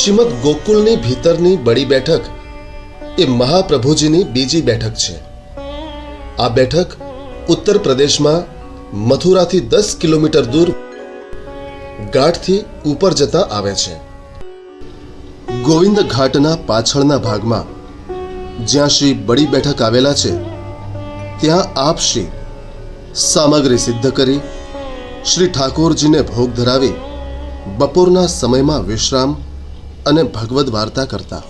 શ્રીમદ ગોકુળની ભીતરની બડી બેઠક એ મહાપ્રભુજીની બીજી બેઠક છે. આ બેઠક ઉત્તર પ્રદેશમાં મથુરાથી 10 કિલોમીટર દૂર ઘાટથી ઉપર જતા આવે છે. ગોવિંદ ઘાટના પાછળના ભાગમાં જ્યાં શ્રી બડી બેઠક આવેલા છે ત્યાં આપ શ્રી સામગ્રી સિદ્ધ કરી શ્રી ઠાકોરજીને ભોગ ધરાવી બપોરના સમયમાં વિશ્રામ અને ભગવદ વાર્તા કરતા.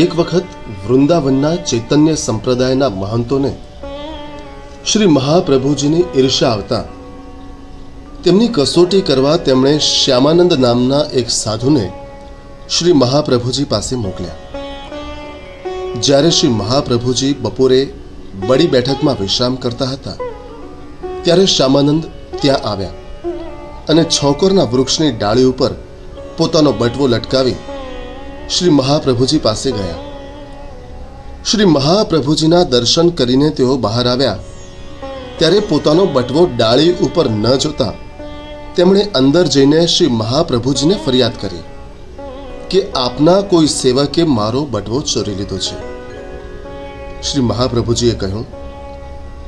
એક વખત વૃંદાવનના ચૈતન્ય સંપ્રદાયના મહંતોને શ્રી મહાપ્રભુજીની ઈર્ષ્યા આવતા તેમની કસોટી કરવા તેમણે શ્યામાનંદ નામના એક સાધુને શ્રી મહાપ્રભુજી પાસે મોકલ્યા. જ્યારે શ્રી મહાપ્રભુજી બપોરે બડી બેઠકમાં વિશ્રામ કરતા હતા ત્યારે શ્યામાનંદ ત્યાં આવ્યા અને છોકરના વૃક્ષની ડાળી ઉપર પોતાનો બટવો લટકાવી શ્રી મહાપ્રભુજી પાસે ગયા. શ્રી મહાપ્રભુજીના દર્શન કરીને તેઓ બહાર આવ્યા ત્યારે પોતાનો બટવો ડાળી ઉપર ન જોતા તેમણે અંદર જઈને શ્રી મહાપ્રભુજીને ફરિયાદ કરી કે આપના કોઈ સેવકે મારો બટવો ચોરી લીધો છે. શ્રી મહાપ્રભુજીએ કહ્યું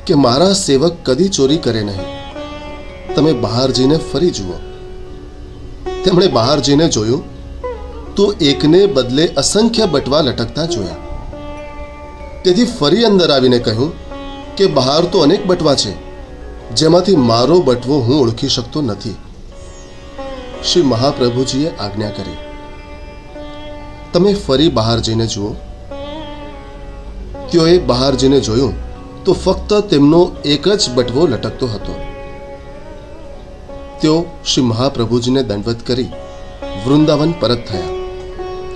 કે મારા સેવક કદી ચોરી કરે નહીં, તમે બહાર જઈને ફરી જુઓ. તેમણે બહાર જઈને જોયું તો એકને બદલે અસંખ્ય બટવા લટકતા જોયા. તેથી ફરી અંદર આવીને કહ્યું કે બહાર તો અનેક બટવા છે જેમાંથી મારો બટવો હું ઓળખી શકતો નથી. શ્રી મહાપ્રભુજીએ આજ્ઞા કરી, તમે ફરી બહાર જઈને જુઓ. તેઓએ બહાર જઈને જોયું તો ફક્ત તેમનો એક જ બટવો લટકતો હતો. તેઓ શ્રી મહાપ્રભુજીને દંડવત કરી વૃંદાવન પરત થયા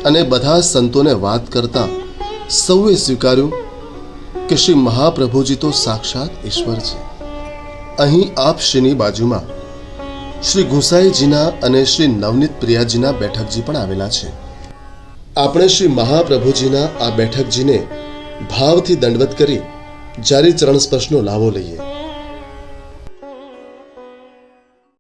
અને બધા સંતોને વાત કરતા સૌએ સ્વીકાર્યું કે શ્રી મહાપ્રભુજી તો સાક્ષાત ઈશ્વર છે. અહીં આપ શ્રીની બાજુમાં શ્રી ગુસાઈજીના અને શ્રી નવનીત પ્રિયાજીના બેઠકજી પણ આવેલા છે. આપણે શ્રી મહાપ્રભુજીના આ બેઠકજીને ભાવથી દંડવત કરી જારી ચરણ સ્પર્શનો લાવો લઈએ.